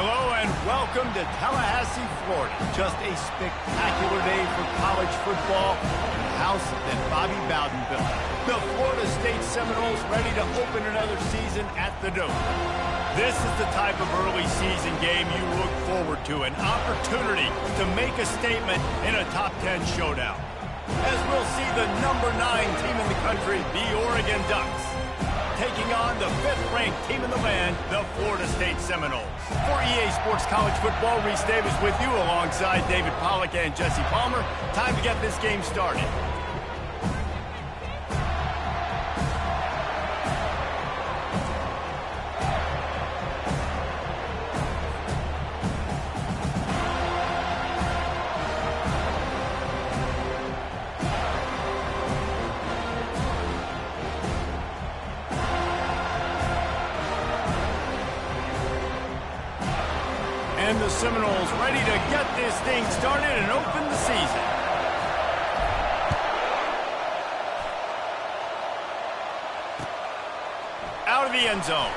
Hello and welcome to Tallahassee, Florida. Just a spectacular day for college football in the house that Bobby Bowden built. The Florida State Seminoles ready to open another season at the Dome. This is the type of early season game you look forward to, an opportunity to make a statement in a top 10 showdown. As we'll see the #9 team in the country, the Oregon Ducks, taking on the 5th-ranked team in the land, the Florida State Seminoles. For EA Sports College Football, Reese Davis with you alongside David Pollack and Jesse Palmer. Time to get this game started. And the Seminoles ready to get this thing started and open the season. Out of the end zone.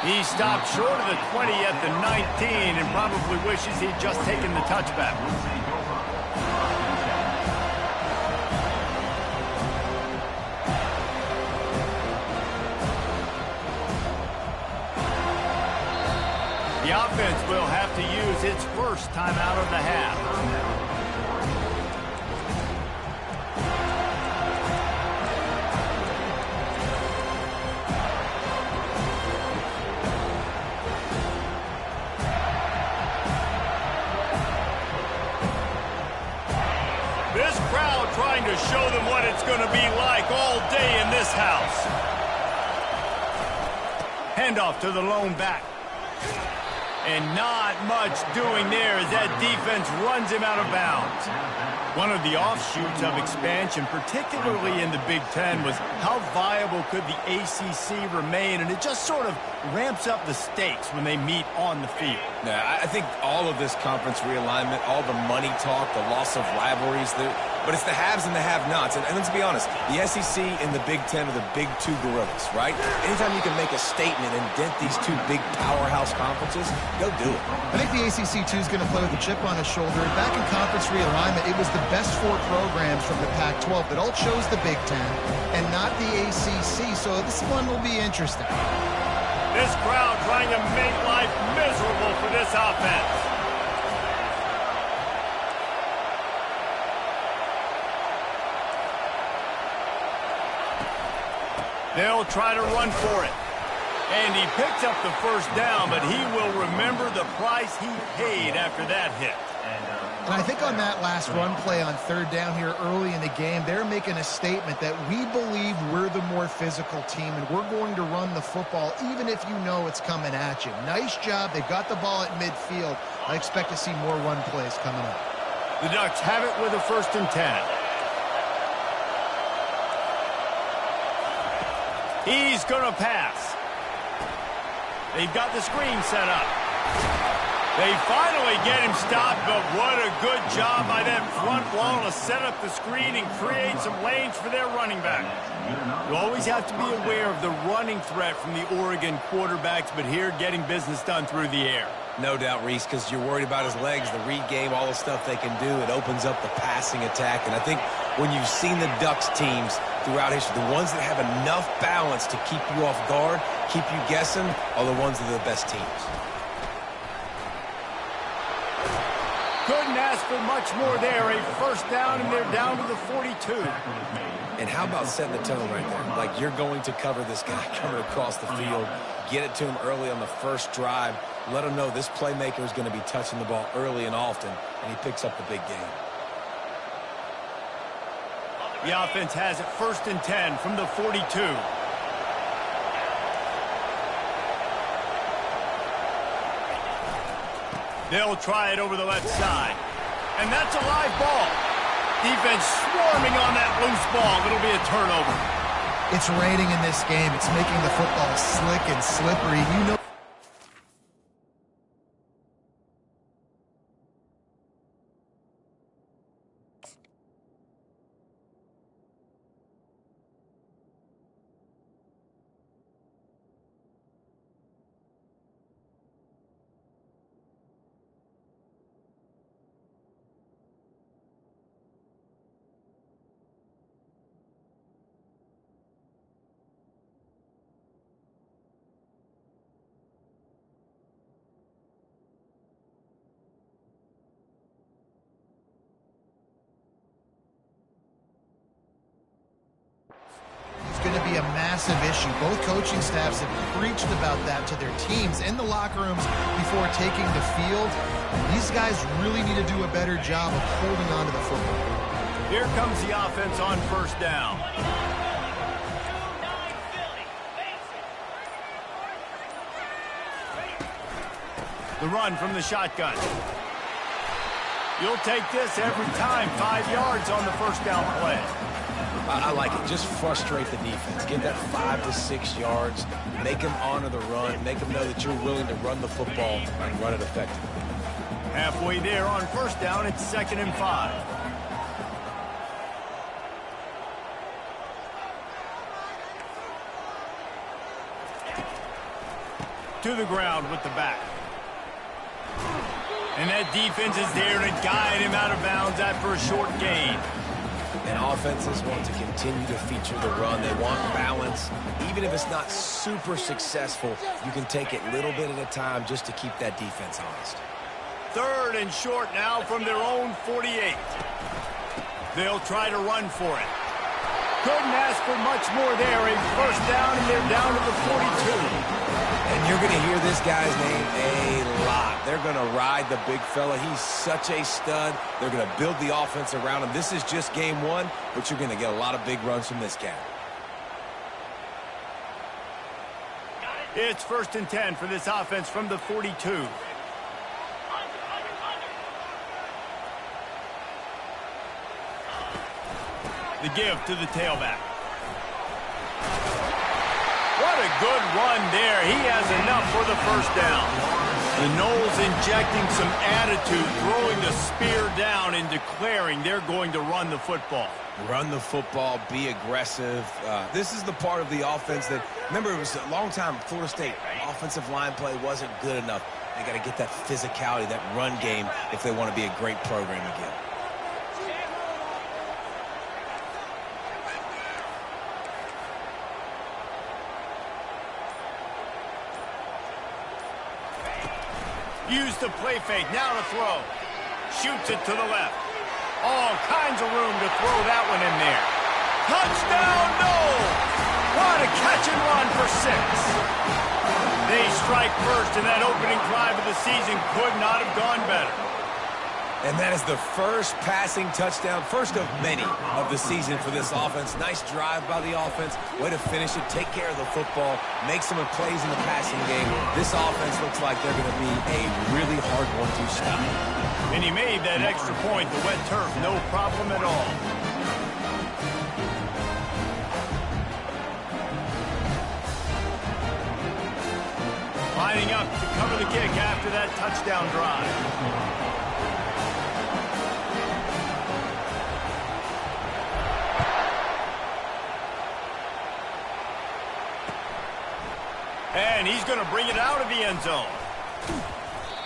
He stopped short of the 20 at the 19 and probably wishes he'd just taken the touchback. The offense will have to use its first timeout of the half. This crowd trying to show them what it's going to be like all day in this house. Handoff to the lone back. And not much doing there as that defense runs him out of bounds. One of the offshoots of expansion, particularly in the Big Ten, was how viable could the ACC remain, and it just sort of ramps up the stakes when they meet on the field. Yeah, I think all of this conference realignment, all the money talk, the loss of rivalries, but it's the haves and the have-nots. And let's be honest, the SEC and the Big Ten are the big two gorillas, right? Anytime you can make a statement and dent these two big powerhouse conferences, go do it. I think the ACC, too, is going to play with a chip on his shoulder. And back in conference realignment, it was the best 4 programs from the Pac-12 that all chose the Big Ten and not the ACC. So this one will be interesting. This crowd trying to make life miserable for this offense. They'll try to run for it. And he picks up the first down, but he will remember the price he paid after that hit. And I think on that last run play on 3rd down here early in the game, they're making a statement that we believe we're the more physical team and we're going to run the football even if you know it's coming at you. Nice job. They've got the ball at midfield. I expect to see more run plays coming up. The Ducks have it with a 1st and 10. He's going to pass. They've got the screen set up. They finally get him stopped, but what a good job by that front wall to set up the screen and create some lanes for their running back. You always have to be aware of the running threat from the Oregon quarterbacks, but here getting business done through the air. No doubt, Reese, because you're worried about his legs, the read game, all the stuff they can do. It opens up the passing attack. And I think when you've seen the Ducks teams throughout history, the ones that have enough balance to keep you off guard, keep you guessing, are the ones that are the best teams. Couldn't ask for much more there. A 1st down, and they're down to the 42. And how about setting the tone right there? Like, you're going to cover this guy coming across the field, get it to him early on the first drive, let him know this playmaker is going to be touching the ball early and often, and he picks up the big game. The offense has it 1st and 10 from the 42. They'll try it over the left side. And that's a live ball. Defense swarming on that loose ball. It'll be a turnover. It's raining in this game. It's making the football slick and slippery. You know a massive issue. Both coaching staffs have preached about that to their teams in the locker rooms before taking the field. These guys really need to do a better job of holding on to the football. Here comes the offense on first down. The run from the shotgun. You'll take this every time. 5 yards on the first down play. I like it. Just frustrate the defense. Get that 5 to 6 yards. Make them honor the run. Make them know that you're willing to run the football and run it effectively. Halfway there on first down, it's 2nd and 5. To the ground with the back. And that defense is there to guide him out of bounds after a short gain. And offenses want to continue to feature the run. They want balance. Even if it's not super successful, you can take it little bit at a time just to keep that defense honest. 3rd and short now from their own 48. They'll try to run for it. Couldn't ask for much more there. A first down, and they're down to the 42. And you're going to hear this guy's name a lot. They're going to ride the big fella. He's such a stud. They're going to build the offense around him. This is just game one, but you're going to get a lot of big runs from this guy. It's 1st and 10 for this offense from the 42. The give to the tailback. What a good run there. He has enough for the first down. The Noles injecting some attitude, throwing the spear down and declaring they're going to run the football. Run the football, be aggressive. This is the part of the offense that, remember, it was a long time, Florida State, offensive line play wasn't good enough. They got to get that physicality, that run game, if they want to be a great program again. Used to play fake, now to throw. Shoots it to the left. All kinds of room to throw that one in there. Touchdown, Noles! What a catch and run for 6. They strike first, and that opening drive of the season could not have gone better. And that is the first passing touchdown, first of many of the season for this offense. Nice drive by the offense. Way to finish it, take care of the football, make some plays in the passing game. This offense looks like they're going to be a really hard one to stop. And he made that extra point, the wet turf, no problem at all. Lining up to cover the kick after that touchdown drive. And he's going to bring it out of the end zone.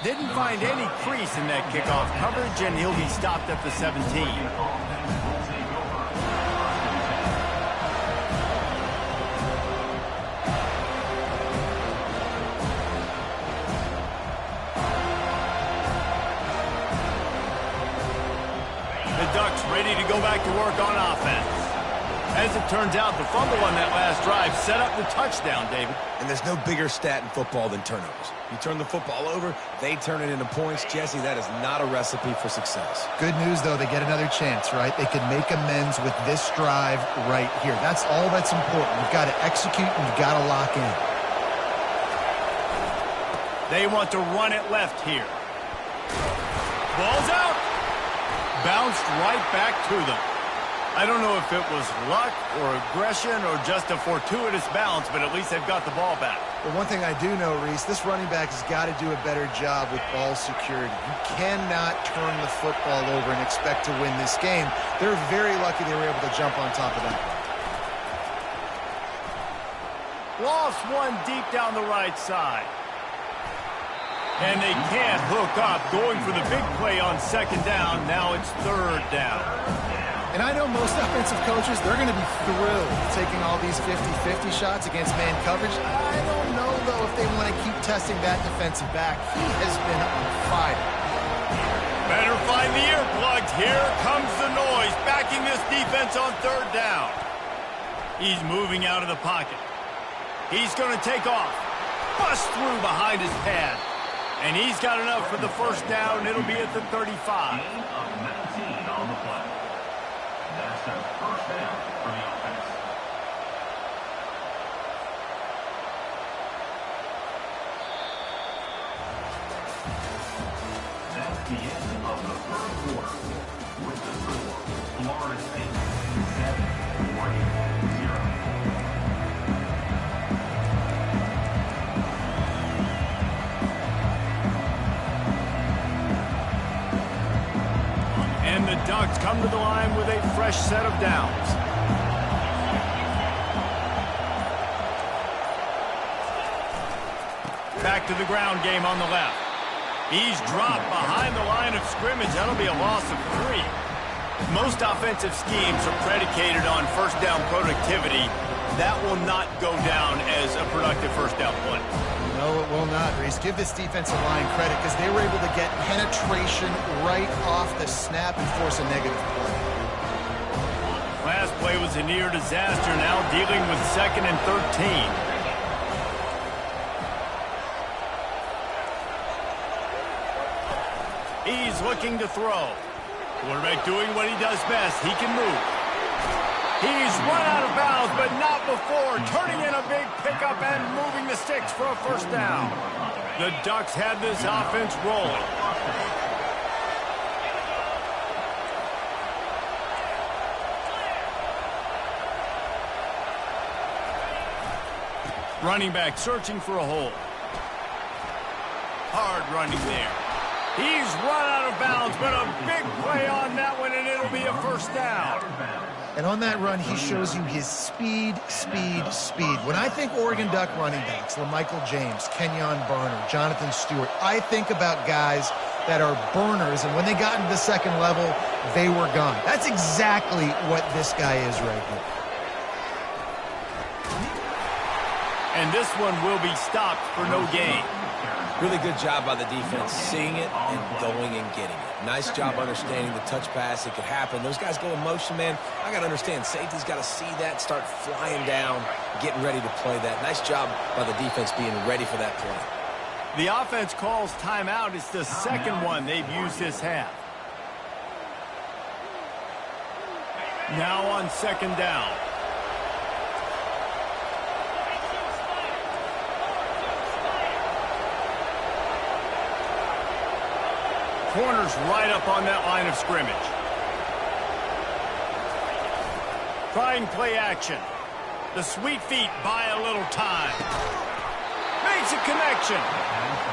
Didn't find any crease in that kickoff coverage, and he'll be stopped at the 17. The Ducks ready to go back to work on offense. As it turns out, the fumble on that last drive set up the touchdown, David. And there's no bigger stat in football than turnovers. You turn the football over, they turn it into points. Jesse, that is not a recipe for success. Good news, though, they get another chance, right? They can make amends with this drive right here. That's all that's important. You've got to execute and you've got to lock in. They want to run it left here. Ball's out. Bounced right back to them. I don't know if it was luck or aggression or just a fortuitous bounce, but at least they've got the ball back. But one thing I do know, Reese, this running back has got to do a better job with ball security. You cannot turn the football over and expect to win this game. They're very lucky they were able to jump on top of that. Lost one deep down the right side. And they can't hook up. Going for the big play on 2nd down. Now it's 3rd down. And I know most offensive coaches, they're going to be thrilled taking all these 50-50 shots against man coverage. I don't know, though, if they want to keep testing that defensive back. He has been on fire. Better find the earplugs. Here comes the noise, backing this defense on 3rd down. He's moving out of the pocket. He's going to take off. Bust through behind his pad. And he's got enough for the first down. It'll be at the 35. Gain of 19 on the play. That's their first down for the offense. That's the end of the third quarter. With the score, Florida State 7, Oregon 0. And the Ducks come to the line with a fresh set of downs. Back to the ground game on the left. He's dropped behind the line of scrimmage. That'll be a loss of 3. Most offensive schemes are predicated on first down productivity. That will not go down as a productive first down play. No, it will not, Reese. Give this defensive line credit because they were able to get penetration right off the snap and force a negative play. Last play was a near disaster, now dealing with 2nd and 13. He's looking to throw. Quarterback doing what he does best. He can move. He's run out of bounds, but not before. Turning in a big pickup and moving the sticks for a first down. The Ducks had this offense rolling. Running back searching for a hole. Hard running there. He's run out of bounds, but a big play on that one, and it'll be a first down. And on that run, he shows you his speed. When I think Oregon Duck running backs, LaMichael James, Kenyon Barner, Jonathan Stewart, I think about guys that are burners, and when they got into the second level, they were gone. That's exactly what this guy is right here. And this one will be stopped for no gain. Really good job by the defense, seeing it and going and getting it. Nice job understanding the touch pass. It could happen. Those guys go in motion, man. I got to understand, safety's got to see that, start flying down, getting ready to play that. Nice job by the defense being ready for that play. The offense calls timeout. It's the second one they've used this half. Now on 2nd down. Corners right up on that line of scrimmage. Trying play action. The sweet feet buy a little time. Makes a connection.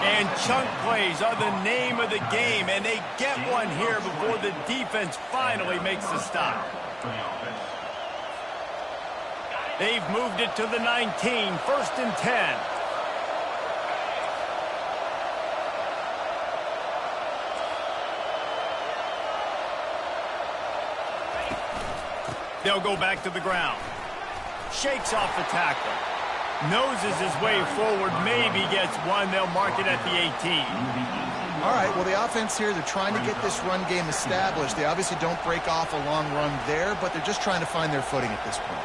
And chunk plays are the name of the game, and they get one here before the defense finally makes the stop. They've moved it to the 19, 1st and 10. They'll go back to the ground. Shakes off the tackle. Noses his way forward. Maybe gets one. They'll mark it at the 18. All right, well, the offense here, they're trying to get this run game established. They obviously don't break off a long run there, but they're just trying to find their footing at this point.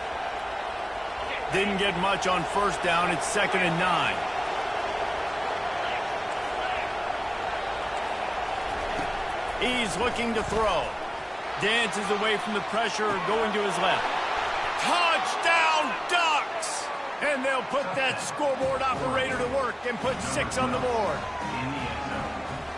Didn't get much on first down. It's 2nd and 9. He's looking to throw. Dances away from the pressure, going to his left. Touchdown, Ducks! And they'll put that scoreboard operator to work and put 6 on the board.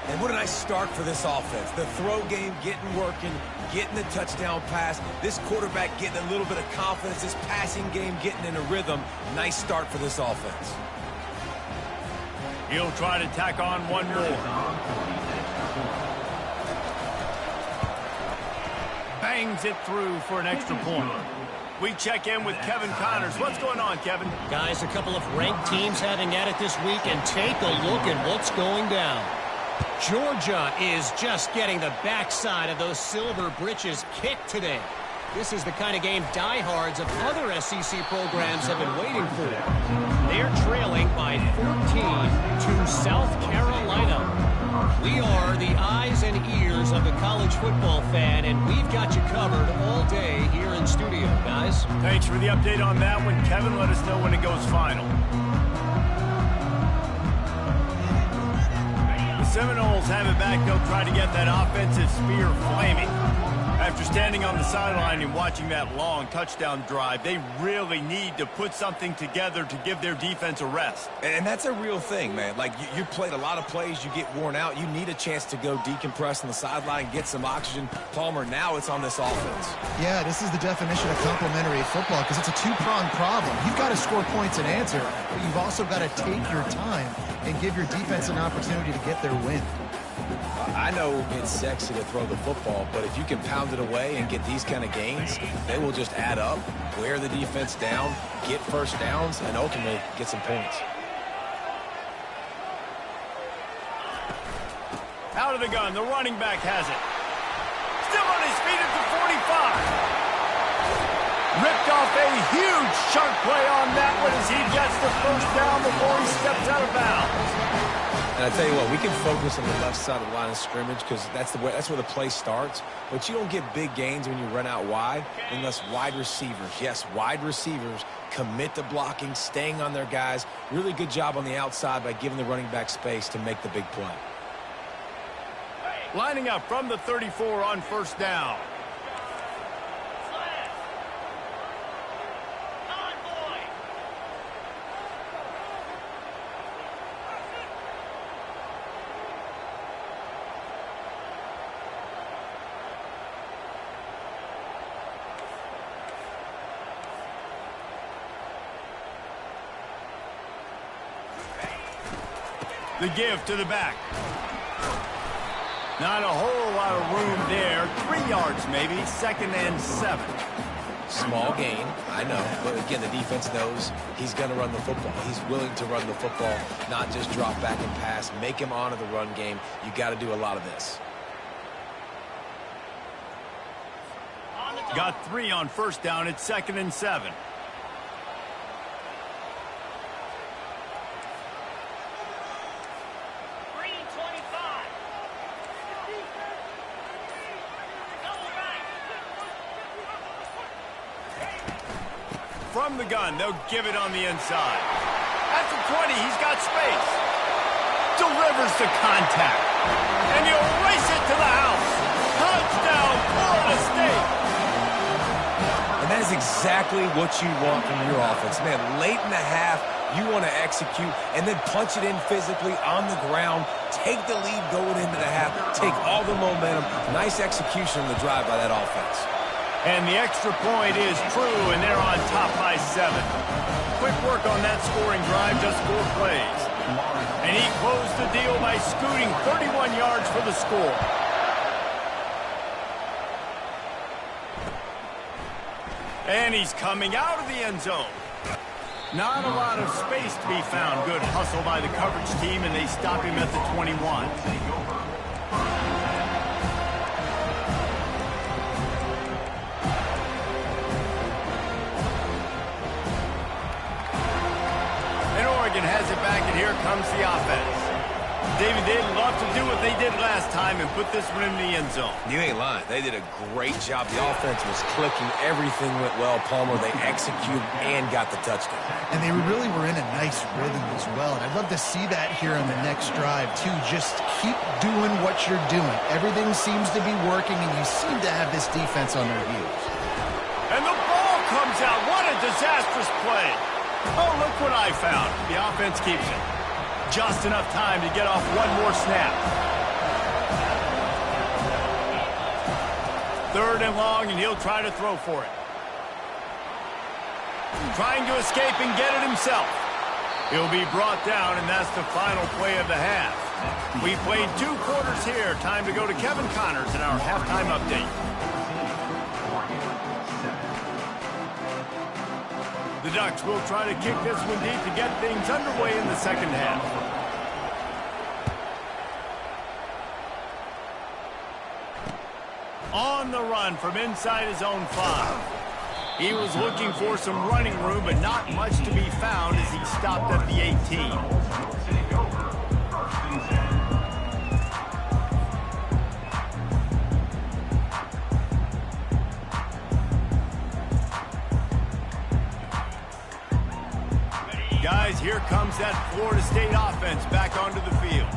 And what a nice start for this offense. The throw game getting working, getting the touchdown pass. This quarterback getting a little bit of confidence. This passing game getting in a rhythm. Nice start for this offense. He'll try to tack on one more. Bangs it through for an extra point. We check in with Kevin Connors. What's going on, Kevin? Guys, a couple of ranked teams having at it this week, and take a look at what's going down. Georgia is just getting the backside of those silver britches kicked today. This is the kind of game diehards of other SEC programs have been waiting for. They're trailing by 14 to South Carolina. We are the eyes and ears of the college football fan, and we've got you covered all day here in studio, guys. is. Thanks for the update on that one, Kevin. Let us know when it goes final. The Seminoles have it back. They'll try to get that offensive spear flaming. After standing on the sideline and watching that long touchdown drive, they really need to put something together to give their defense a rest. And that's a real thing, man. Like, you played a lot of plays, you get worn out. You need a chance to go decompress on the sideline, get some oxygen. Palmer, now it's on this offense. Yeah, this is the definition of complementary football because it's a two-pronged problem. You've got to score points and answer, but you've also got to take your time and give your defense an opportunity to get their win. I know it's sexy to throw the football, but if you can pound it away and get these kind of gains, they will just add up, wear the defense down, get first downs, and ultimately get some points. Out of the gun, the running back has it. Still on his feet at the 45. Ripped off a huge chunk play on that one as he gets the first down before he steps out of bounds. And I tell you what, we can focus on the left side of the line of scrimmage because that's where the play starts. But you don't get big gains when you run out wide unless wide receivers, yes, wide receivers, commit to blocking, staying on their guys. Really good job on the outside by giving the running back space to make the big play. Lining up from the 34 on first down. The give to the back. Not a whole lot of room there. 3 yards maybe. 2nd and 7. Small gain, I know. But again, the defense knows he's going to run the football. He's willing to run the football, not just drop back and pass. Make him honor the run game. You got to do a lot of this. Got 3 on first down. It's 2nd and 7. From the gun, they'll give it on the inside. At the 20, he's got space. Delivers the contact. And he'll race it to the house. Touchdown, Florida State. And that is exactly what you want from your offense. Man, late in the half, you want to execute and then punch it in physically on the ground. Take the lead going into the half. Take all the momentum. Nice execution on the drive by that offense. And the extra point is true, and they're on top by 7. Quick work on that scoring drive, just 4 plays. And he closed the deal by scooting 31 yards for the score. And he's coming out of the end zone. Not a lot of space to be found. Good hustle by the coverage team, and they stop him at the 21. Has it back, and here comes the offense. David, they'd love to do what they did last time and put this one in the end zone. You ain't lying. They did a great job. The offense was clicking. Everything went well. Palmer, they executed and got the touchdown. And they really were in a nice rhythm as well. And I'd love to see that here on the next drive, too. Just keep doing what you're doing. Everything seems to be working, and you seem to have this defense on their heels. And the ball comes out. What a disastrous play. Oh, look what I found. The offense keeps it. Just enough time to get off one more snap. 3rd and long, and he'll try to throw for it. Trying to escape and get it himself. He'll be brought down, and that's the final play of the half. We played 2 quarters here. Time to go to Kevin Connors in our halftime update. The Ducks will try to kick this one deep to get things underway in the second half. On the run from inside his own 5. He was looking for some running room, but not much to be found as he stopped at the 18. Guys, here comes that Florida State offense back onto the field.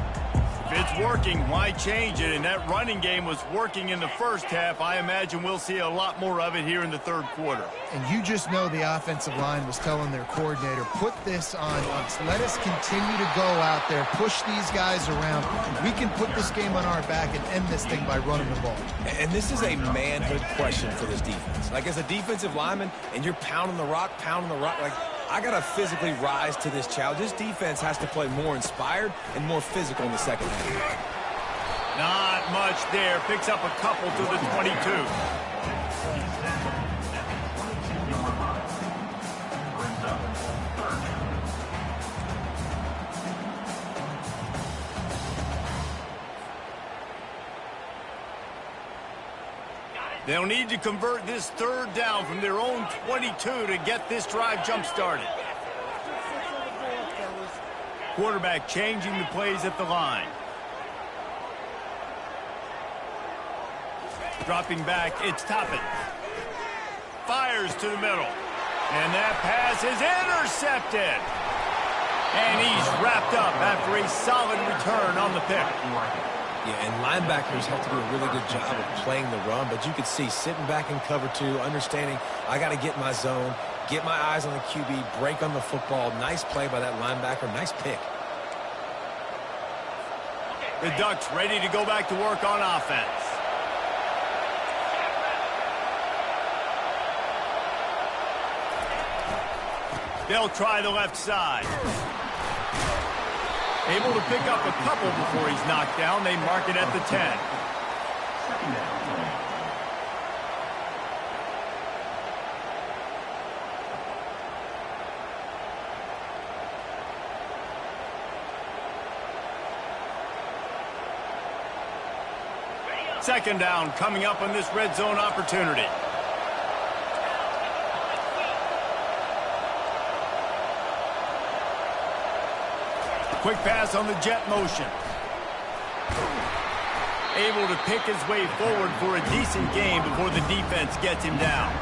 If it's working, why change it? And that running game was working in the first half. I imagine we'll see a lot more of it here in the third quarter. And you just know the offensive line was telling their coordinator, put this on us. Let us continue to go out there, push these guys around. We can put this game on our back and end this thing by running the ball. And this is a manhood question for this defense. Like, as a defensive lineman, and you're pounding the rock, like, I got to physically rise to this challenge. This defense has to play more inspired and more physical in the second half. Not much there. Picks up a couple to the 22. They'll need to convert this third down from their own 22 to get this drive jump-started. Quarterback changing the plays at the line. Dropping back, it's Toppin. Fires to the middle. And that pass is intercepted. And he's wrapped up after a solid return on the pick. Yeah, and linebackers have to do a really good job of playing the run, but you could see sitting back in cover two, understanding I got to get in my zone, get my eyes on the QB, break on the football. Nice play by that linebacker. Nice pick. The Ducks ready to go back to work on offense. They'll try the left side. Able to pick up a couple before he's knocked down. They mark it at the 10. Second down coming up on this red zone opportunity. Quick pass on the jet motion. Able to pick his way forward for a decent game before the defense gets him down.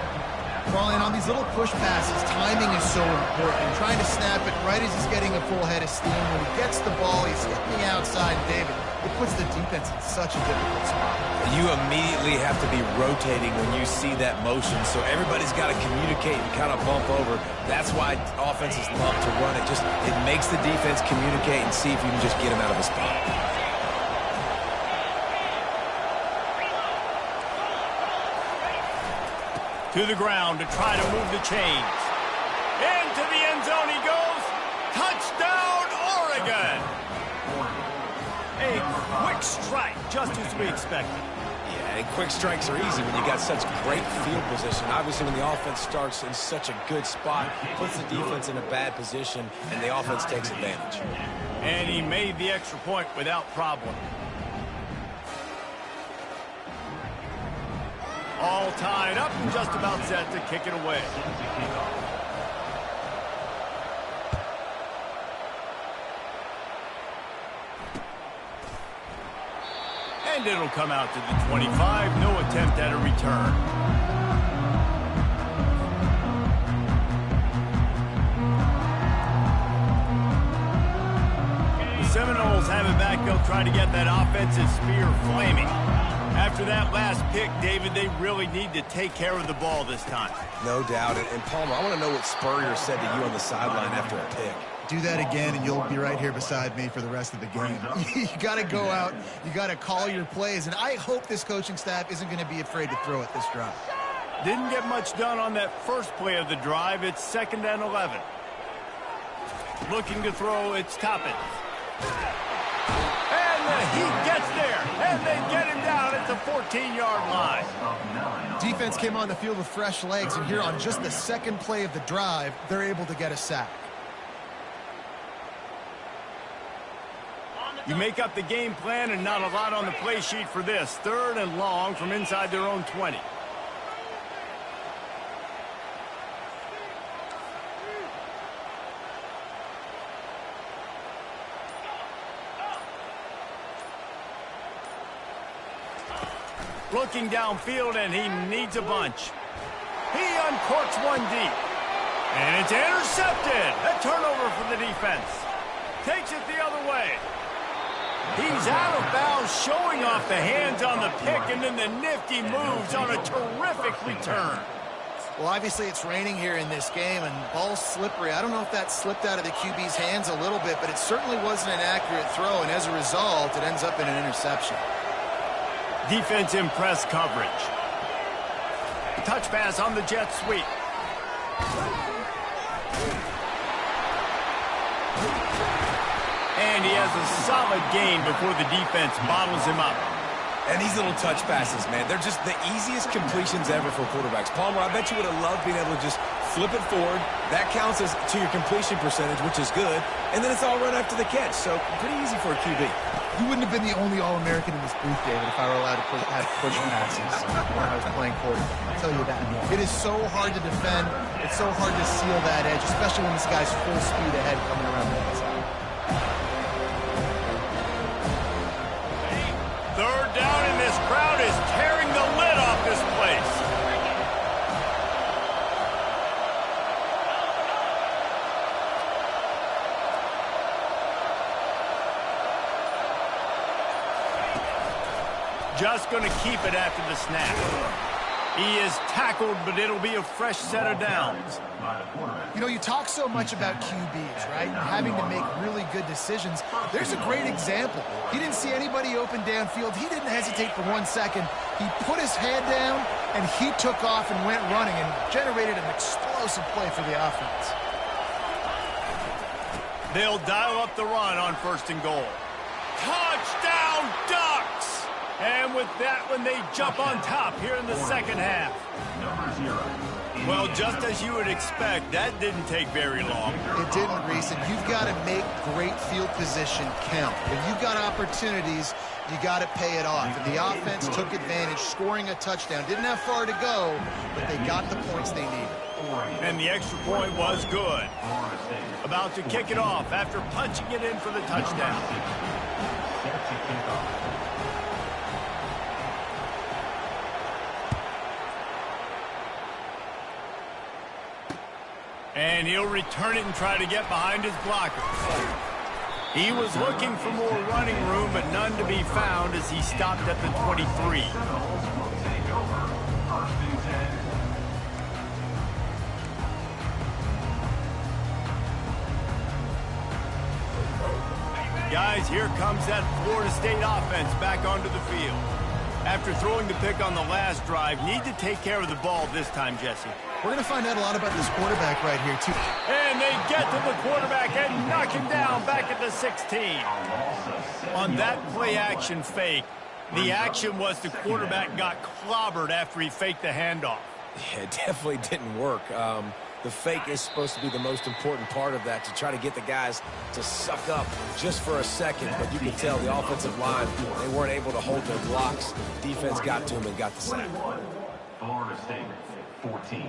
Well, and on these little push passes, timing is so important. Trying to snap it right as he's getting a full head of steam. When he gets the ball, he's hitting the outside, David. It puts the defense in such a difficult spot. You immediately have to be rotating when you see that motion, so everybody's got to communicate and kind of bump over. That's why offenses love to run it. It makes the defense communicate and see if you can just get him out of a spot. To the ground to try to move the chains. Into the end zone he goes. Touchdown, Oregon! A quick strike, just as we expected. Yeah, and quick strikes are easy when you got such great field position. Obviously, when the offense starts in such a good spot, puts the defense in a bad position, and the offense takes advantage. And he made the extra point without problem. All tied up and just about set to kick it away. And it'll come out to the 25. No attempt at a return. The Seminoles have it back. They'll try to get that offensive spear flaming. After that last pick, David, they really need to take care of the ball this time. No doubt. And Palmer, I want to know what Spurrier said to you on the sideline after a pick. Do that again, and you'll be right here beside me for the rest of the game. You got to go out. You got to call your plays. And I hope this coaching staff isn't going to be afraid to throw it this drive. Didn't get much done on that first play of the drive. It's 2nd and 11. Looking to throw, it's Toppin. He gets there, and they get him down at the 14-yard line. Defense came on the field with fresh legs, and here on just the second play of the drive, they're able to get a sack. You make up the game plan, and not a lot on the play sheet for this. 3rd and long from inside their own 20. Looking downfield, and he needs a bunch. He uncorks one deep. And it's intercepted. A turnover for the defense. Takes it the other way. He's out of bounds, showing off the hands on the pick, and then the nifty moves on a terrific return. Well, obviously it's raining here in this game, and ball's slippery. I don't know if that slipped out of the QB's hands a little bit, but it certainly wasn't an accurate throw, and as a result, it ends up in an interception. Defense in press coverage. Touch pass on the jet sweep. And he has a solid gain before the defense bottles him up. And these little touch passes, man, they're just the easiest completions ever for quarterbacks. Palmer, I bet you would have loved being able to just flip it forward. That counts as to your completion percentage, which is good. And then it's all run after the catch, so pretty easy for a QB. You wouldn't have been the only All-American in this booth, David, if I were allowed to have push passes when I was playing quarterback. I'll tell you that. It is so hard to defend. It's so hard to seal that edge, especially when this guy's full speed ahead coming around the outside. Third down, and this crowd is tearing the lid off this place. Just going to keep it after the snap. He is tackled, but it'll be a fresh set of downs. You know, you talk so much about QBs, right? And having to make really good decisions. There's a great example. He didn't see anybody open downfield. He didn't hesitate for 1 second. He put his head down, and he took off and went running and generated an explosive play for the offense. They'll dial up the run on 1st and goal. Touchdown, Ducks! And with that one, they jump on top here in the second half. Well, just as you would expect, that didn't take very long. It didn't, Reese, and you've got to make great field position count. When you've got opportunities, you got to pay it off. And the offense took advantage, scoring a touchdown. Didn't have far to go, but they got the points they needed. And the extra point was good. About to kick it off after punching it in for the touchdown. And he'll return it and try to get behind his blockers. He was looking for more running room, but none to be found as he stopped at the 23. Guys, here comes that Florida State offense back onto the field. After throwing the pick on the last drive, need to take care of the ball this time, Jesse. We're going to find out a lot about this quarterback right here, too. And they get to the quarterback and knock him down back at the 16. On that play-action fake, the action was the quarterback got clobbered after he faked the handoff. Yeah, it definitely didn't work. The fake is supposed to be the most important part of that, to try to get the guys to suck up just for a second. But you can tell the offensive line, they weren't able to hold their blocks. Defense got to them and got the sack. Florida State, 14.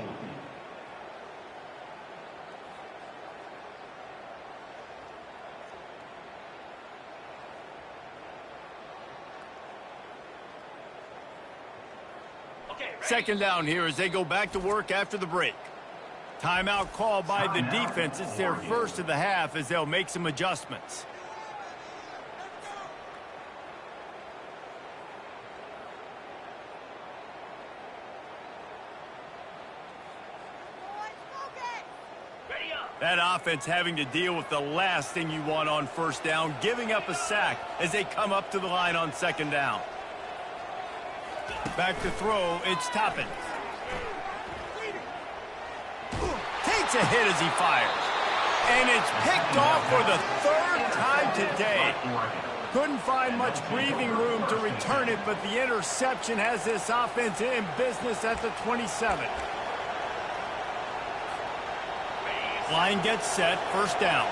Second down here as they go back to work after the break. Timeout call by the defense. It's their first of the half as they'll make some adjustments. That offense having to deal with the last thing you want on first down, giving up a sack as they come up to the line on second down. Back to throw, it's Toppin. Takes a hit as he fires. And it's picked off for the third time today. Couldn't find much breathing room to return it, but the interception has this offense in business at the 27. Line gets set, first down.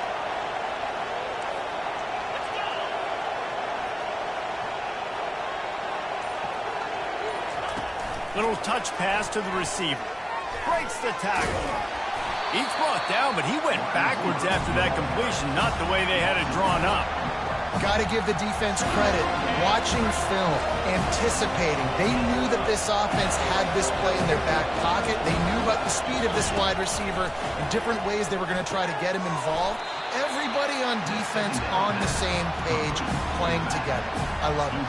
Little touch pass to the receiver. Breaks the tackle. He's brought down, but he went backwards after that completion, not the way they had it drawn up. Got to give the defense credit. watching film, anticipating. They knew that this offense had this play in their back pocket. They knew about the speed of this wide receiver and different ways they were going to try to get him involved. Everybody on defense on the same page, playing together. I love it.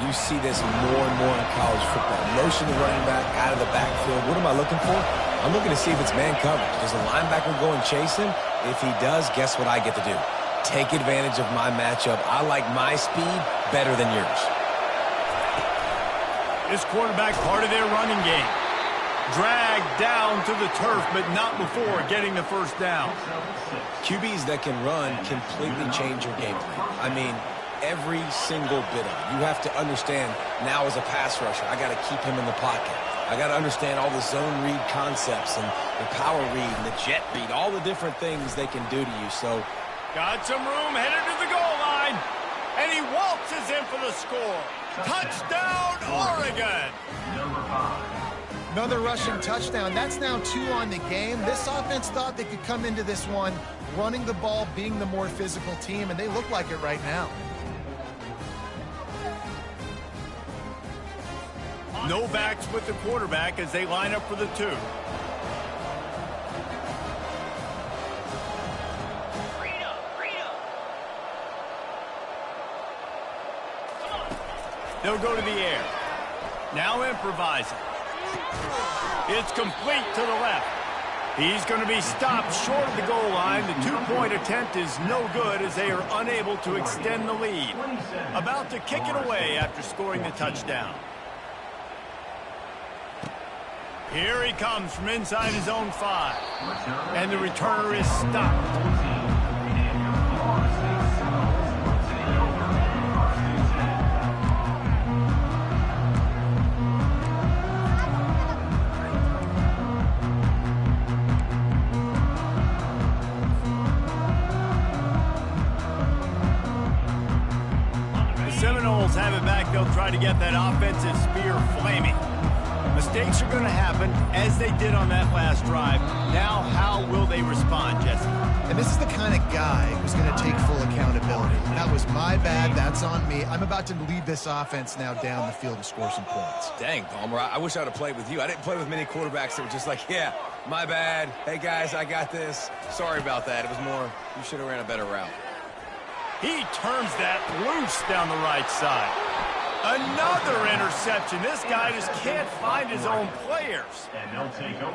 You see this more and more in college football. Motion the running back out of the backfield. What am I looking for? I'm looking to see if it's man coverage. Does the linebacker go and chase him? If he does, guess what I get to do? Take advantage of my matchup. I like my speed better than yours. This quarterback part of their running game. Dragged down to the turf, but not before getting the first down. QBs that can run completely change your game plan. I mean, every single bit of it. You have to understand now as a pass rusher, I got to keep him in the pocket. I got to understand all the zone read concepts and the power read and the jet read, all the different things they can do to you. So, got some room, headed to the goal line, and he waltzes in for the score. Touchdown, Oregon! Number 5. Another rushing touchdown. That's now 2 on the game. This offense thought they could come into this one running the ball, being the more physical team, and they look like it right now. No backs with the quarterback as they line up for the 2. They'll go to the air. Now improvising. It's complete to the left. He's going to be stopped short of the goal line. The 2-point attempt is no good as they are unable to extend the lead. About to kick it away after scoring the touchdown. Here he comes from inside his own 5. And the returner is stopped. Seminoles have it back. They'll try to get that offensive spear flaming. Mistakes are going to happen, as they did on that last drive. Now, how will they respond, Jesse? And this is the kind of guy who's going to take full accountability. That was my bad. That's on me. I'm about to lead this offense now down the field to score some points. Dang, Palmer, I wish I would have played with you. I didn't play with many quarterbacks that were just like, yeah, my bad. Hey, guys, I got this. Sorry about that. It was more, you should have ran a better route. He turns that loose down the right side. Another interception. This guy just can't find his own players.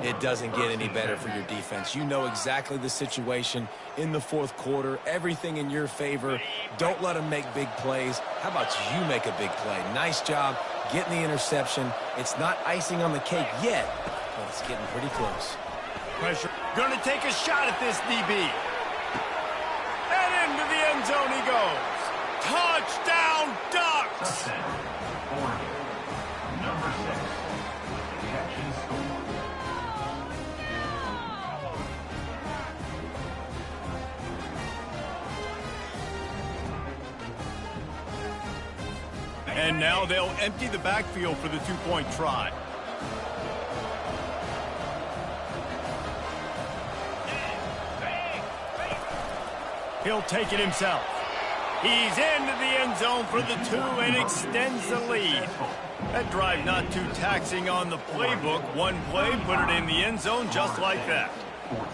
It doesn't get any better for your defense. You know exactly the situation in the fourth quarter. Everything in your favor. Don't let them make big plays. How about you make a big play? Nice job getting the interception. It's not icing on the cake yet, but it's getting pretty close. Pressure. Going to take a shot at this DB. And into the end zone he goes. Touchdown, Ducks! Number 6. Catching score. And now they'll empty the backfield for the 2-point try. He'll take it himself. He's into the end zone for the 2 and extends the lead. That drive not too taxing on the playbook. One play, put it in the end zone just like that.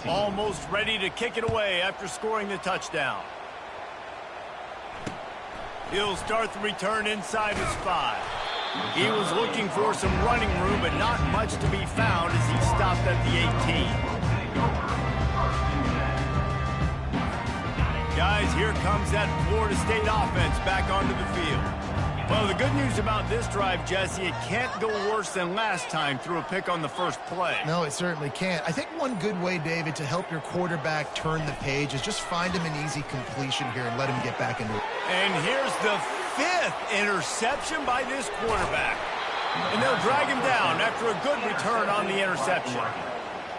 Almost ready to kick it away after scoring the touchdown. He'll start the return inside his 5. He was looking for some running room, but not much to be found as he stopped at the 18. Guys, here comes that Florida State offense back onto the field. Well, the good news about this drive, Jesse, it can't go worse than last time through a pick on the first play. No, it certainly can't. I think one good way, David, to help your quarterback turn the page is just find him an easy completion here and let him get back into it. And here's the 5th interception by this quarterback. And they'll drag him down after a good return on the interception.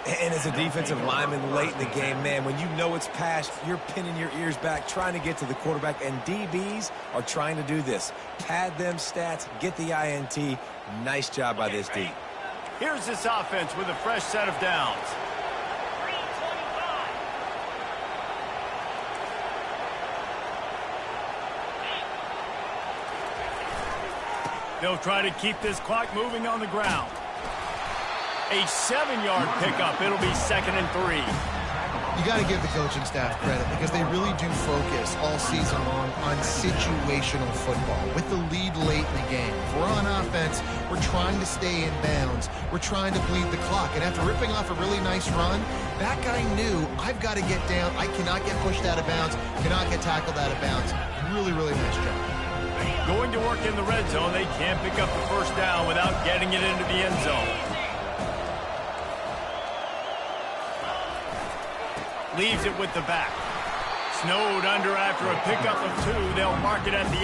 And as a defensive lineman late in the game, man, when you know it's past, you're pinning your ears back, trying to get to the quarterback, and DBs are trying to do this. Pad them stats, get the INT. Nice job by this D. Here's this offense with a fresh set of downs. They'll try to keep this clock moving on the ground. A 7-yard pickup. It'll be 2nd and 3. You got to give the coaching staff credit because they really do focus all season long on situational football with the lead late in the game. If we're on offense, we're trying to stay in bounds. We're trying to bleed the clock. And after ripping off a really nice run, that guy knew I've got to get down. I cannot get pushed out of bounds, cannot get tackled out of bounds. Really, really nice job. Going to work in the red zone. They can't pick up the first down without getting it into the end zone. Leaves it with the back. Snowed under after a pickup of 2. They'll mark it at the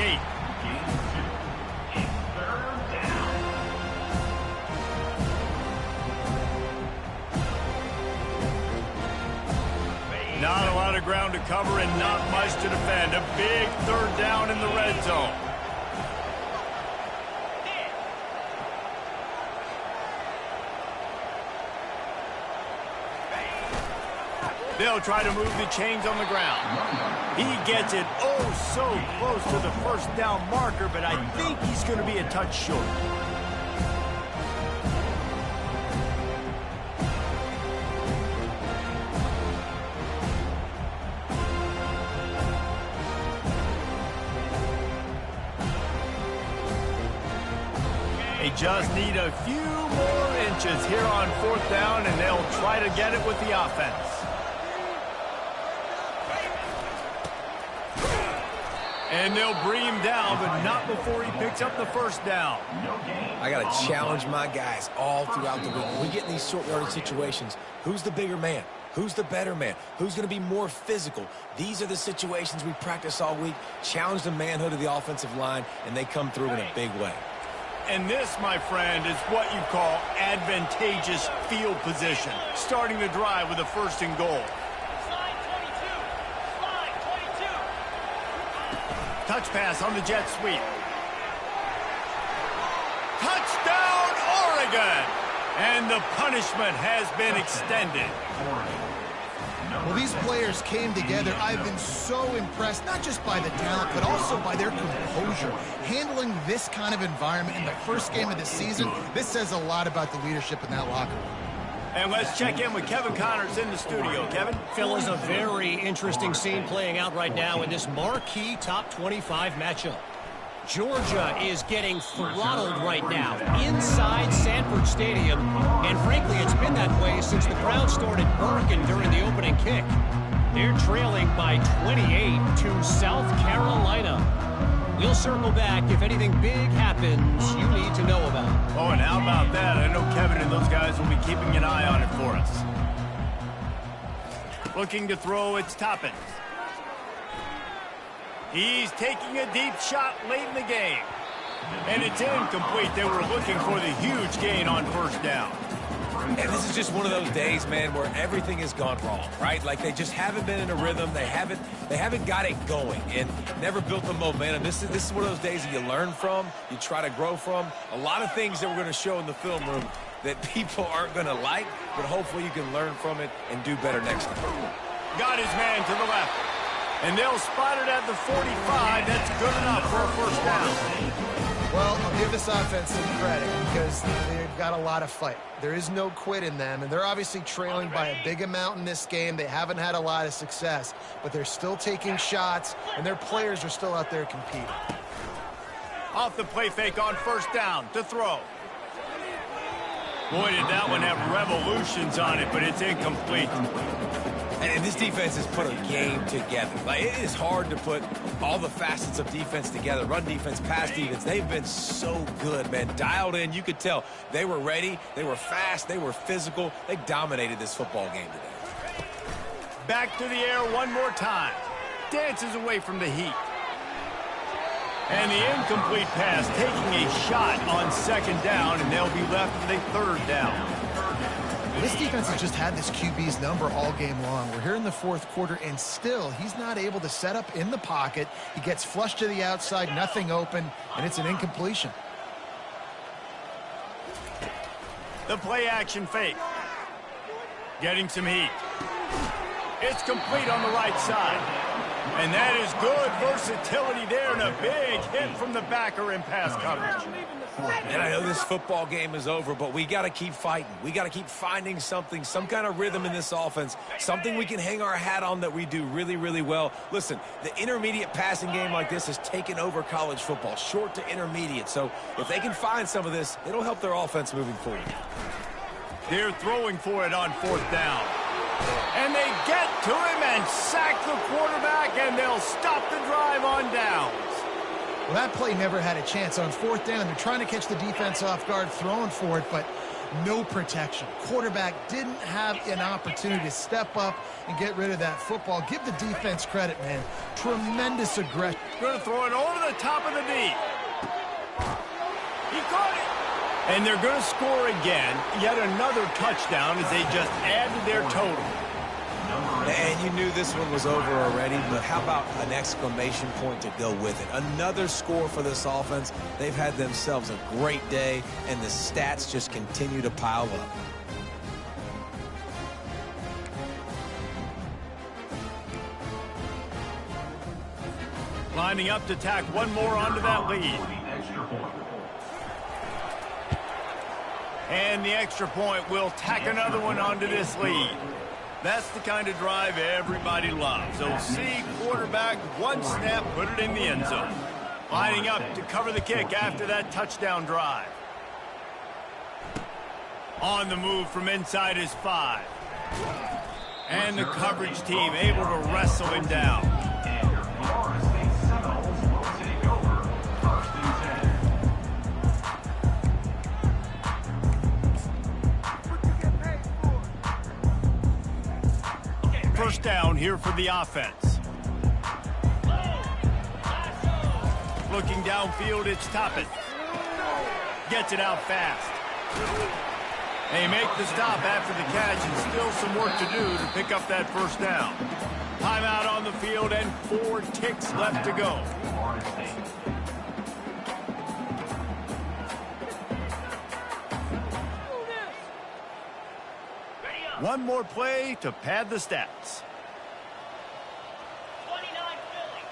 8. Not a lot of ground to cover and not much to defend. A big 3rd down in the red zone. They'll try to move the chains on the ground. He gets it oh so close to the first down marker, but I think he's going to be a touch short. They just need a few more inches here on 4th down, and they'll try to get it with the offense. And they'll bring him down, but not before he picks up the first down. I got to challenge my guys all throughout the week. When we get in these short yardage situations, who's the bigger man? Who's the better man? Who's going to be more physical? These are the situations we practice all week. Challenge the manhood of the offensive line, and they come through in a big way. And this, my friend, is what you call advantageous field position. Starting the drive with a 1st and goal. Touch pass on the jet sweep. Touchdown, Oregon! And the punishment has been extended. Well, these players came together. I've been so impressed, not just by the talent, but also by their composure. Handling this kind of environment in the first game of the season, this says a lot about the leadership in that locker room. And let's check in with Kevin Connors in the studio. Kevin? Phil, is a very interesting scene playing out right now in this marquee top 25 matchup. Georgia is getting throttled right now inside Sanford Stadium, and frankly, it's been that way since the crowd started barking during the opening kick. They're trailing by 28 to South Carolina. We'll circle back if anything big happens you need to know about. Oh, and how about that? I know Kevin and those guys will be keeping an eye on it for us. Looking to throw, it's Toppin. He's taking a deep shot late in the game. And it's incomplete. They were looking for the huge gain on 1st down. And this is just one of those days, man, where everything has gone wrong, right? Like they just haven't been in a rhythm. They haven't got it going and never built the momentum. This is one of those days that you learn from, you try to grow from. A lot of things that we're going to show in the film room that people aren't going to like, but hopefully you can learn from it and do better next time. Got his man to the left. And they'll spot it at the 45. That's good enough for a 1st down. Well, I'll give this offense some credit because they've got a lot of fight. There is no quit in them, and they're obviously trailing by a big amount in this game. They haven't had a lot of success, but they're still taking shots, and their players are still out there competing. Off the play fake on 1st down to throw. Boy, did that one have revolutions on it, but it's incomplete. And this defense has put a game together. Like, it is hard to put all the facets of defense together. Run defense, pass defense. They've been so good, man. Dialed in. You could tell they were ready. They were fast. They were physical. They dominated this football game today. Back to the air one more time. Dances away from the heat. And the incomplete pass taking a shot on 2nd down, and they'll be left with a 3rd down. This defense has just had this QB's number all game long. We're here in the 4th quarter, and still he's not able to set up in the pocket. He gets flushed to the outside, nothing open, and it's an incompletion. The play action fake. Getting some heat. It's complete on the right side. And that is good versatility there, and a big hit from the backer in pass coverage. And I know this football game is over, but we got to keep fighting. We got to keep finding something, some kind of rhythm in this offense, something we can hang our hat on that we do really, really well. Listen, the intermediate passing game like this has taken over college football, short to intermediate. So if they can find some of this, it'll help their offense moving forward. They're throwing for it on 4th down. And they get to him and sack the quarterback, and they'll stop the drive on downs. Well, that play never had a chance. On 4th down, they're trying to catch the defense off guard, throwing for it, but no protection. Quarterback didn't have an opportunity to step up and get rid of that football. Give the defense credit, man. Tremendous aggression. Going to throw it over the top of the knee. He caught it. And they're going to score again. Yet another touchdown as they just added their total. And you knew this one was over already, but how about an exclamation point to go with it? Another score for this offense. They've had themselves a great day, and the stats just continue to pile up. Lining up to tack one more onto that lead. And the extra point will tack another one onto this lead. That's the kind of drive everybody loves. OC quarterback, one snap, put it in the end zone. Lining up to cover the kick after that touchdown drive. On the move from inside his 5. And the coverage team able to wrestle him down. First down here for the offense. Looking downfield, it's Toppin. Gets it out fast. They make the stop after the catch, and still some work to do to pick up that first down. Timeout on the field and 4 ticks left to go. One more play to pad the stats. 29 Philly.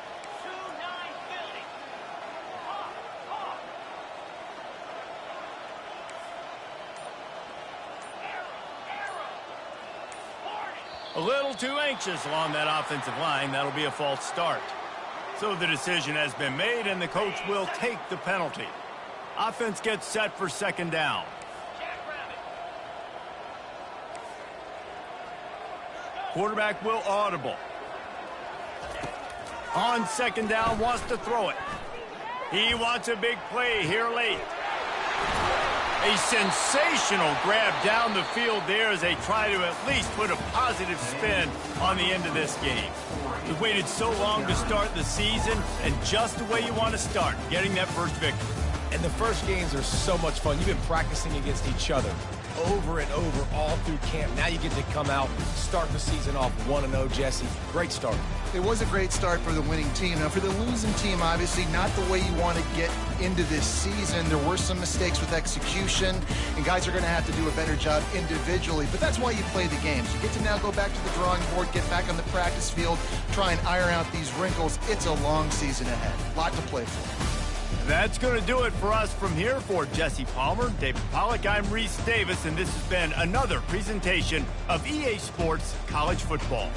2-9 Philly. A little too anxious along that offensive line. That'll be a false start. So the decision has been made, and the coach will take the penalty. Offense gets set for 2nd down. Quarterback will audible. On 2nd down, wants to throw it. He wants a big play here late. A sensational grab down the field there as they try to at least put a positive spin on the end of this game. We've waited so long to start the season, and just the way you want to start, getting that first victory. And the first games are so much fun. You've been practicing against each other over and over all through camp. Now you get to come out, start the season off 1-0, Jesse. Great start. It was a great start for the winning team. Now, for the losing team, obviously not the way you want to get into this season. There were some mistakes with execution, and guys are going to have to do a better job individually. But that's why you play the games. You get to now go back to the drawing board, get back on the practice field, try and iron out these wrinkles. It's a long season ahead. A lot to play for. That's going to do it for us from here. For Jesse Palmer, David Pollack, I'm Reese Davis, and this has been another presentation of EA Sports College Football.